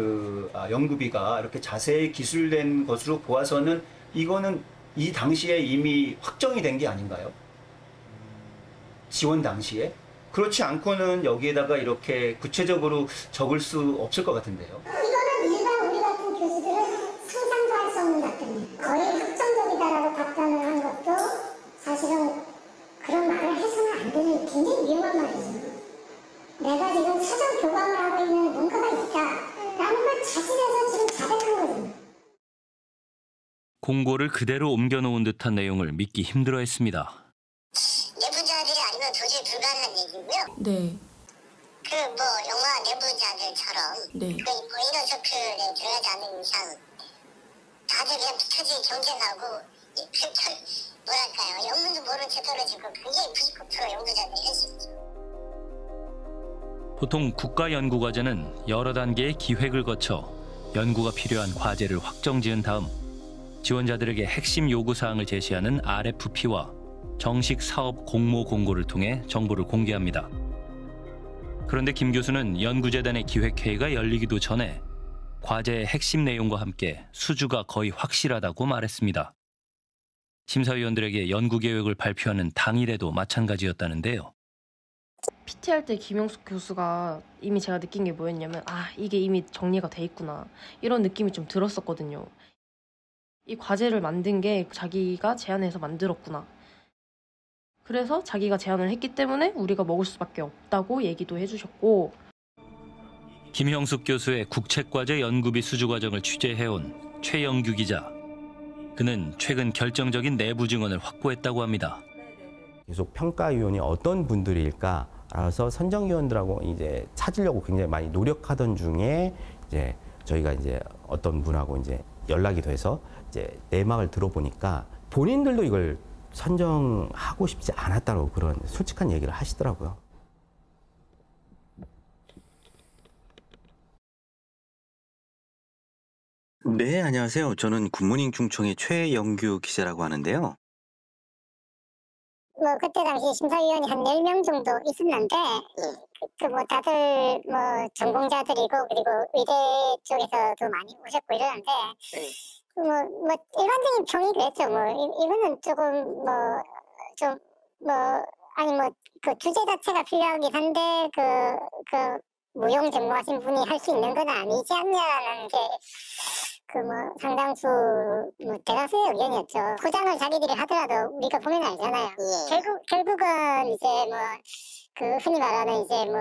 [SPEAKER 11] 연구비가 이렇게 자세히 기술된 것으로 보아서는 이거는 이 당시에 이미 확정이 된 게 아닌가요? 지원 당시에? 그렇지 않고는 여기에다가 이렇게 구체적으로 적을 수 없을 것 같은데요.
[SPEAKER 18] 이거는 일반 우리 같은 교수들은 상상도 할 수 없는 답변이에요. 거의 확정적이다라고 답변을 한 것도 사실은 그런 말을 해서는 안 되는 굉장히 위험한 말이죠. 내가 지금 사전 교감을 하고 있는 뭔가가 있다라는 걸 자신에서 지금 자백한 거거든요.
[SPEAKER 4] 공고를 그대로 옮겨놓은 듯한 내용을 믿기 힘들어했습니다.
[SPEAKER 18] 내부자들이 아니면 도저히 불가능한 얘기고요.
[SPEAKER 20] 네.
[SPEAKER 18] 영화 내부자들처럼
[SPEAKER 20] 네.
[SPEAKER 18] 이런 서클에 들어가지 않는 이상 다들 그냥 피터지 경쟁하고 뭐랄까요, 영문도 모르는 채 떨어지고 굉장히 99% 연구자들이 할 수 있죠.
[SPEAKER 4] 보통 국가연구과제는 여러 단계의 기획을 거쳐 연구가 필요한 과제를 확정지은 다음 지원자들에게 핵심 요구사항을 제시하는 RFP와 정식 사업 공모 공고를 통해 정보를 공개합니다. 그런데 김 교수는 연구재단의 기획회의가 열리기도 전에 과제의 핵심 내용과 함께 수주가 거의 확실하다고 말했습니다. 심사위원들에게 연구계획을 발표하는 당일에도 마찬가지였다는데요.
[SPEAKER 17] PT 할 때 김형숙 교수가 이미 제가 느낀 게 뭐였냐면 이게 이미 정리가 돼 있구나 이런 느낌이 좀 들었었거든요. 이 과제를 만든 게 자기가 제안해서 만들었구나. 그래서 자기가 제안을 했기 때문에 우리가 먹을 수밖에 없다고 얘기도 해주셨고.
[SPEAKER 4] 김형숙 교수의 국책과제 연구비 수주 과정을 취재해온 최영규 기자. 그는 최근 결정적인 내부 증언을 확보했다고 합니다.
[SPEAKER 12] 계속 평가위원이 어떤 분들일까 알아서 선정위원들하고 이제 찾으려고 굉장히 많이 노력하던 중에 이제 저희가 이제 어떤 분하고 이제 연락이 돼서 이제 내막을 들어보니까 본인들도 이걸 선정하고 싶지 않았다고 그런 솔직한 얘기를 하시더라고요.
[SPEAKER 13] 네, 안녕하세요. 저는 굿모닝 충청의 최영규 기자라고 하는데요.
[SPEAKER 18] 뭐 그때 당시 심사위원이 한 10명 정도 있었는데 뭐 다들 뭐 전공자들이고 그리고 의대 쪽에서도 많이 오셨고 이러는데 뭐 일반적인 평이 그랬죠. 뭐 이거는 조금 아니 뭐 그 주제 자체가 필요하긴 한데 그 무용 전공하신 분이 할 수 있는 건 아니지 않냐는 게 뭐 상당수 뭐 대다수의 의견이었죠. 포장을 자기들이 하더라도 우리가 보면 알잖아요. 결국은 이제 뭐 그 흔히 말하는 이제 뭐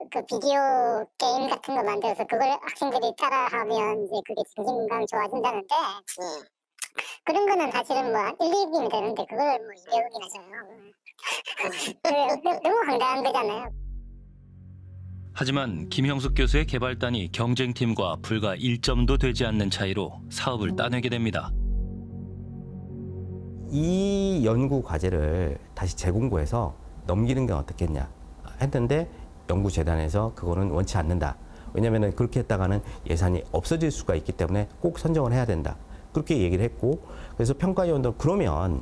[SPEAKER 18] 그 비디오 게임 같은 거 만들어서 그걸 학생들이 따라하면 이제 그게 정신건강 좋아진다는데 그런 거는 사실은 뭐 1, 2억이면 되는데 그걸 뭐 200억이나 줘요. 너무 황당한 거잖아요.
[SPEAKER 4] 하지만 김형숙 교수의 개발단이 경쟁팀과 불과 1점도 되지 않는 차이로 사업을 따내게 됩니다.
[SPEAKER 12] 이 연구 과제를 다시 재공부해서 넘기는 게 어떻겠냐 했는데 연구재단에서 그거는 원치 않는다. 왜냐하면 그렇게 했다가는 예산이 없어질 수가 있기 때문에 꼭 선정을 해야 된다. 그렇게 얘기를 했고 그래서 평가위원도 그러면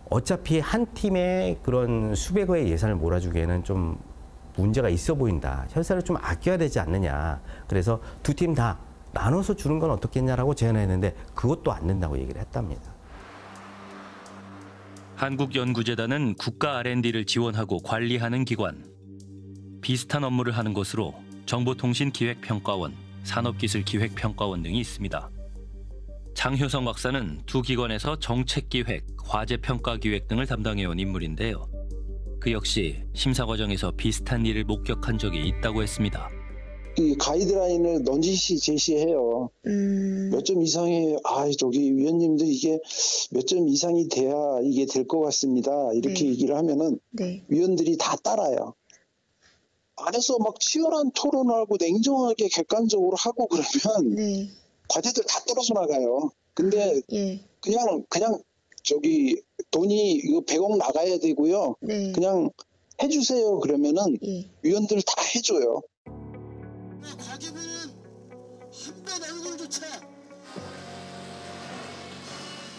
[SPEAKER 12] 어차피 한 팀에 그런 수백억의 예산을 몰아주기에는 좀 문제가 있어 보인다. 혈세를 좀 아껴야 되지 않느냐. 그래서 두 팀 다 나눠서 주는 건 어떻겠냐라고 제안했는데 그것도 안 된다고 얘기를 했답니다.
[SPEAKER 4] 한국연구재단은 국가 R&D를 지원하고 관리하는 기관. 비슷한 업무를 하는 곳으로 정보통신기획평가원, 산업기술기획평가원 등이 있습니다. 장효성 박사는 두 기관에서 정책기획, 과제평가기획 등을 담당해온 인물인데요. 그 역시 심사 과정에서 비슷한 일을 목격한 적이 있다고 했습니다.
[SPEAKER 23] 이 가이드라인을 넌지시 제시해요. 몇 점 이상의 저기 위원님들 이게 몇 점 이상이 돼야 이게 될 것 같습니다. 이렇게 얘기를 하면은 위원들이 다 따라요. 안에서 막 치열한 토론을 하고 냉정하게 객관적으로 하고 그러면 과제들 다 떨어져 나가요. 근데 그냥 저기 돈이 이거 100억 나가야 되고요. 그냥 해주세요 그러면은 위원들 다 해줘요.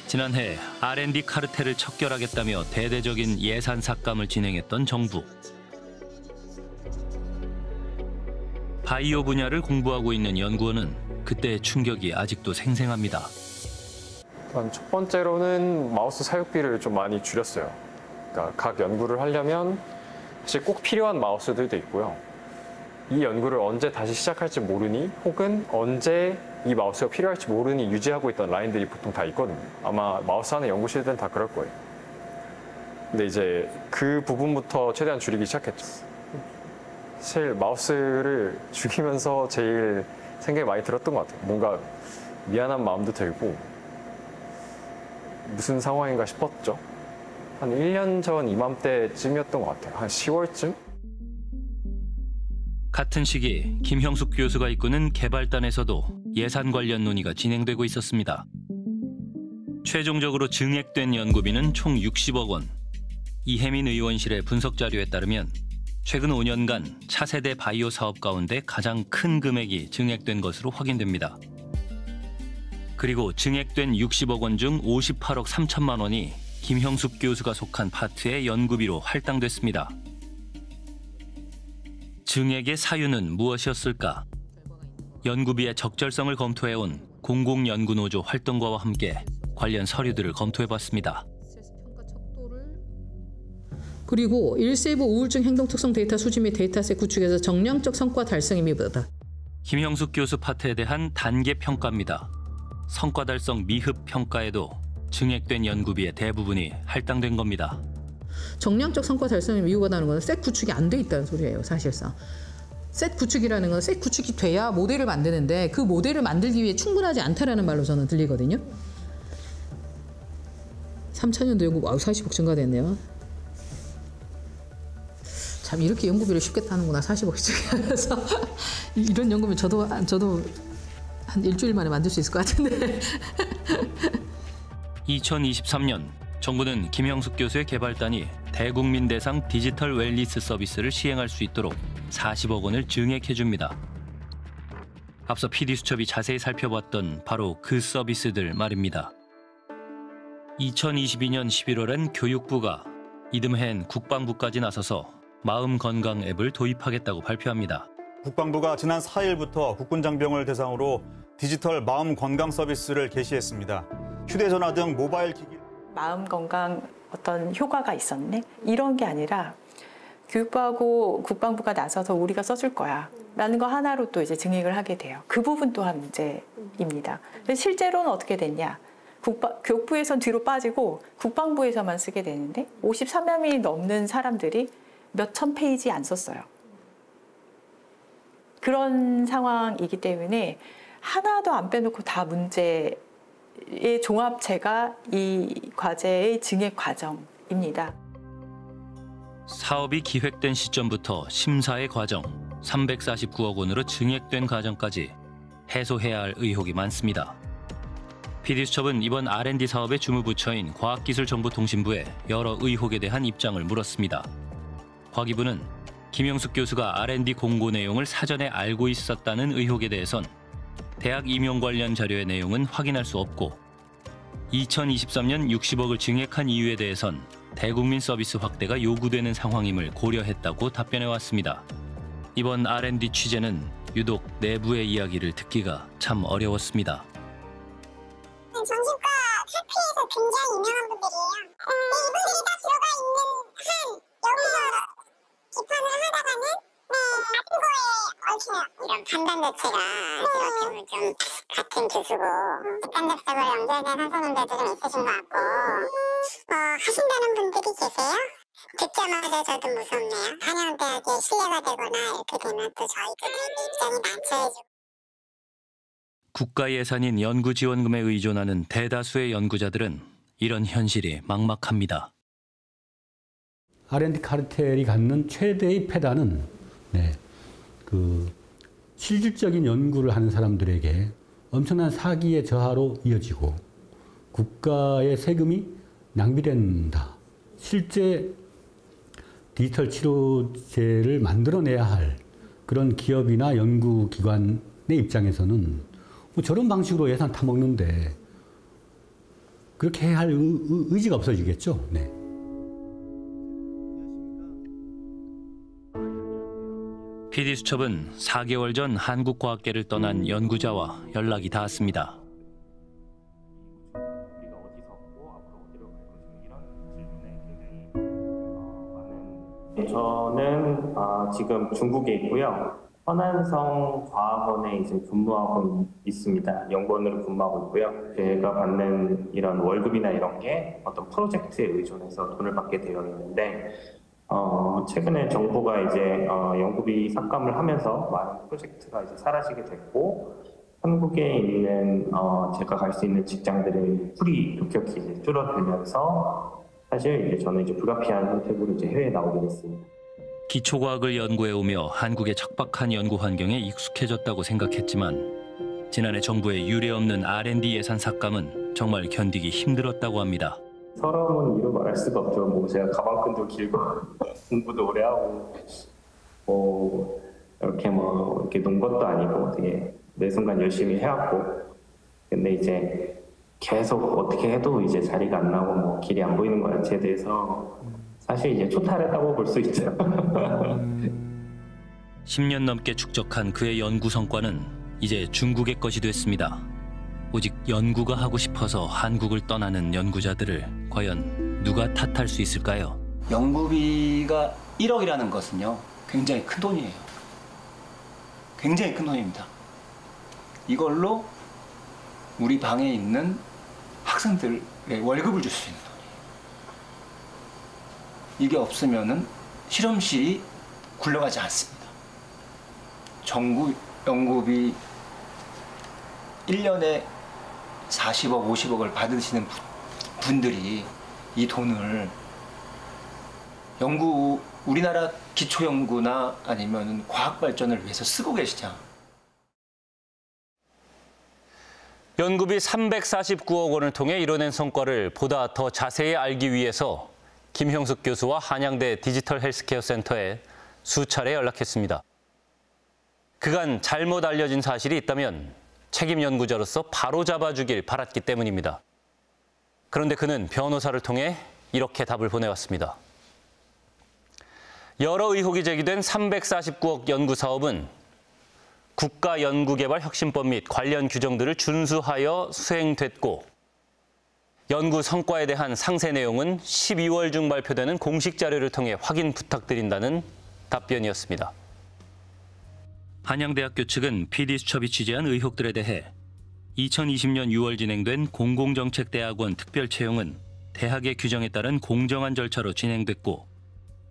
[SPEAKER 4] 지난해 R&D 카르텔을 척결하겠다며 대대적인 예산 삭감을 진행했던 정부. 바이오 분야를 공부하고 있는 연구원은 그때의 충격이 아직도 생생합니다.
[SPEAKER 24] 일단 첫 번째로는 마우스 사육비를 좀 많이 줄였어요. 그러니까 각 연구를 하려면 사실 꼭 필요한 마우스들도 있고요. 이 연구를 언제 다시 시작할지 모르니 혹은 언제 이 마우스가 필요할지 모르니 유지하고 있던 라인들이 보통 다 있거든요. 아마 마우스 하는 연구실들은 다 그럴 거예요. 근데 이제 그 부분부터 최대한 줄이기 시작했죠. 사실 마우스를 죽이면서 제일 생각이 많이 들었던 것 같아요. 뭔가 미안한 마음도 들고 무슨 상황인가 싶었죠. 한 1년 전 이맘때쯤이었던 것 같아요. 한 10월쯤?
[SPEAKER 4] 같은 시기 김형숙 교수가 이끄는 개발단에서도 예산 관련 논의가 진행되고 있었습니다. 최종적으로 증액된 연구비는 총 60억 원. 이혜민 의원실의 분석 자료에 따르면 최근 5년간 차세대 바이오 사업 가운데 가장 큰 금액이 증액된 것으로 확인됩니다. 그리고 증액된 60억 원 중 58억 3천만 원이 김형숙 교수가 속한 파트의 연구비로 할당됐습니다. 증액의 사유는 무엇이었을까? 연구비의 적절성을 검토해온 공공연구노조 활동가와 함께 관련 서류들을 검토해봤습니다.
[SPEAKER 19] 그리고 일세부 우울증 행동특성 데이터 수집 및 데이터셋 구축에서 정량적 성과 달성이 미흡하다.
[SPEAKER 4] 김형숙 교수 파트에 대한 단계 평가입니다. 성과 달성 미흡 평가에도 증액된 연구비의 대부분이 할당된 겁니다.
[SPEAKER 19] 정량적 성과 달성이 미흡하다는 것은 셋 구축이 안 돼 있다는 소리예요, 사실상. 셋 구축이라는 건 셋 구축이 돼야 모델을 만드는데 그 모델을 만들기 위해 충분하지 않다라는 말로 저는 들리거든요. 3차년도 연구 40억 증가됐네요. 참 이렇게 연구비를 쉽게 타는구나 40억씩 하면서 이런 연구비 저도 한 일주일 만에 만들 수 있을 것 같은데.
[SPEAKER 4] 2023년 정부는 김형숙 교수의 개발단이 대국민 대상 디지털 웰니스 서비스를 시행할 수 있도록 40억 원을 증액해 줍니다. 앞서 PD수첩이 자세히 살펴봤던 바로 그 서비스들 말입니다. 2022년 11월엔 교육부가 이듬해엔 국방부까지 나서서 마음건강 앱을 도입하겠다고 발표합니다.
[SPEAKER 5] 국방부가 지난 4일부터 국군 장병을 대상으로 디지털 마음 건강 서비스를 개시했습니다. 휴대전화 등 모바일 기기
[SPEAKER 14] 마음 건강 어떤 효과가 있었네? 이런 게 아니라 교육부하고 국방부가 나서서 우리가 써줄 거야 라는 거 하나로 또 이제 증액을 하게 돼요. 그 부분 또한 문제입니다. 실제로는 어떻게 됐냐? 교육부에선 뒤로 빠지고 국방부에서만 쓰게 되는데 53만 명이 넘는 사람들이 몇천 페이지 안 썼어요. 그런 상황이기 때문에 하나도 안 빼놓고 다 문제의 종합체가 이 과제의 증액 과정입니다.
[SPEAKER 4] 사업이 기획된 시점부터 심사의 과정, 349억 원으로 증액된 과정까지 해소해야 할 의혹이 많습니다. PD수첩은 이번 R&D 사업의 주무부처인 과학기술정보통신부에 여러 의혹에 대한 입장을 물었습니다. 과기부는 김형숙 교수가 R&D 공고 내용을 사전에 알고 있었다는 의혹에 대해선 대학 임용 관련 자료의 내용은 확인할 수 없고 2023년 60억을 증액한 이유에 대해선 대국민 서비스 확대가 요구되는 상황임을 고려했다고 답변해왔습니다. 이번 R&D 취재는 유독 내부의 이야기를 듣기가 참 어려웠습니다.
[SPEAKER 18] 정신과 학회에서 굉장히 유명한 분들이에요. 이분들이 다 들어가 있는 한 여기서 비판을 하다가는 나쁜 거에 얽혀요. 이런 판단 자체가 어떻게 보면 좀 같은 교수고 집단 접촉으로 연결된 선소문제도 좀 있으신 것 같고 하신다는 분들이 계세요? 듣자마자 저도 무섭네요. 한양대학에 신뢰가 되거나 이렇게 되면 또 저희들 입장이 난처해지고
[SPEAKER 4] 국가 예산인 연구지원금에 의존하는 대다수의 연구자들은 이런 현실이 막막합니다.
[SPEAKER 6] R&D 카르텔이 갖는 최대의 패단은 그 실질적인 연구를 하는 사람들에게 엄청난 사기의 저하로 이어지고 국가의 세금이 낭비된다. 실제 디지털 치료제를 만들어내야 할 그런 기업이나 연구기관의 입장에서는 뭐 저런 방식으로 예산 타먹는데 그렇게 해야 할 의지가 없어지겠죠. 네.
[SPEAKER 4] PD수첩은 4개월 전 한국과학계를 떠난 연구자와 연락이 닿았습니다.
[SPEAKER 15] 저는 지금 중국에 있고요. 허난성 과학원에 이제 근무하고 있습니다. 연구원으로 근무하고 있고요. 제가 받는 이런 월급이나 이런 게 어떤 프로젝트에 의존해서 돈을 받게 되어 있는데 최근에 정부가 이제 연구비 삭감을 하면서 많은 프로젝트가 이제 사라지게 됐고 한국에 있는 제가 갈 수 있는 직장들의 풀이 급격히 이제 줄어들면서 사실 이제 저는 이제 불가피한 선택으로 이제 해외에 나오게 됐습니다.
[SPEAKER 4] 기초과학을 연구해오며 한국의 척박한 연구 환경에 익숙해졌다고 생각했지만 지난해 정부의 유례없는 R&D 예산 삭감은 정말 견디기 힘들었다고 합니다.
[SPEAKER 15] 서러움은 이루 말할 수가 없죠. 뭐 제가 가방끈도 길고 공부도 오래 하고 이렇게 논 것도 아니고 되게 매 순간 열심히 해왔고 근데 이제 계속 어떻게 해도 이제 자리가 안 나오고 뭐 길이 안 보이는 것 자체에 대해서 사실 이제 초탈했다고 볼 수 있죠.
[SPEAKER 4] 10년 넘게 축적한 그의 연구 성과는 이제 중국의 것이 됐습니다. 오직 연구가 하고 싶어서 한국을 떠나는 연구자들을 과연 누가 탓할 수 있을까요?
[SPEAKER 11] 연구비가 1억이라는 것은요, 굉장히 큰 돈이에요. 굉장히 큰 돈입니다. 이걸로 우리 방에 있는 학생들의 월급을 줄 수 있는 돈이에요. 이게 없으면은 실험실이 굴러가지 않습니다. 정부 연구비 1년에 40억, 50억을 받으시는 분들이 이 돈을 연구
[SPEAKER 1] 우리나라 기초연구나 아니면 과학 발전을 위해서 쓰고 계시냐?
[SPEAKER 4] 연구비 349억 원을 통해 이뤄낸 성과를 보다 더 자세히 알기 위해서 김형숙 교수와 한양대 디지털 헬스케어 센터에 수차례 연락했습니다. 그간 잘못 알려진 사실이 있다면 책임 연구자로서 바로 잡아주길 바랐기 때문입니다. 그런데 그는 변호사를 통해 이렇게 답을 보내왔습니다. 여러 의혹이 제기된 349억 연구 사업은 국가연구개발혁신법 및 관련 규정들을 준수하여 수행됐고 연구 성과에 대한 상세 내용은 12월 중 발표되는 공식 자료를 통해 확인 부탁드린다는 답변이었습니다. 한양대학교 측은 PD수첩이 취재한 의혹들에 대해 2020년 6월 진행된 공공정책대학원 특별채용은 대학의 규정에 따른 공정한 절차로 진행됐고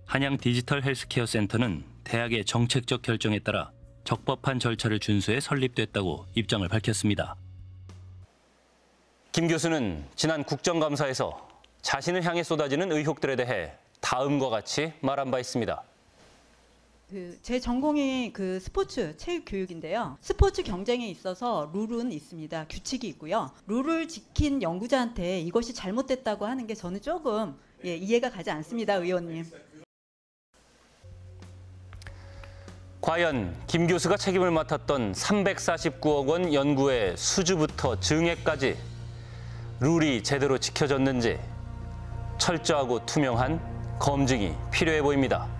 [SPEAKER 4] 한양 디지털 헬스케어 센터는 대학의 정책적 결정에 따라 적법한 절차를 준수해 설립됐다고 입장을 밝혔습니다. 김 교수는 지난 국정감사에서 자신을 향해 쏟아지는 의혹들에 대해 다음과 같이 말한 바 있습니다.
[SPEAKER 2] 제 전공이 스포츠 체육 교육인데요. 스포츠 경쟁에 있어서 룰은 있습니다. 규칙이 있고요. 룰을 지킨 연구자한테 이것이 잘못됐다고 하는 게 저는 조금 이해가 가지 않습니다, 의원님.
[SPEAKER 4] 과연 김 교수가 책임을 맡았던 349억 원 연구의 수주부터 증액까지 룰이 제대로 지켜졌는지 철저하고 투명한 검증이 필요해 보입니다.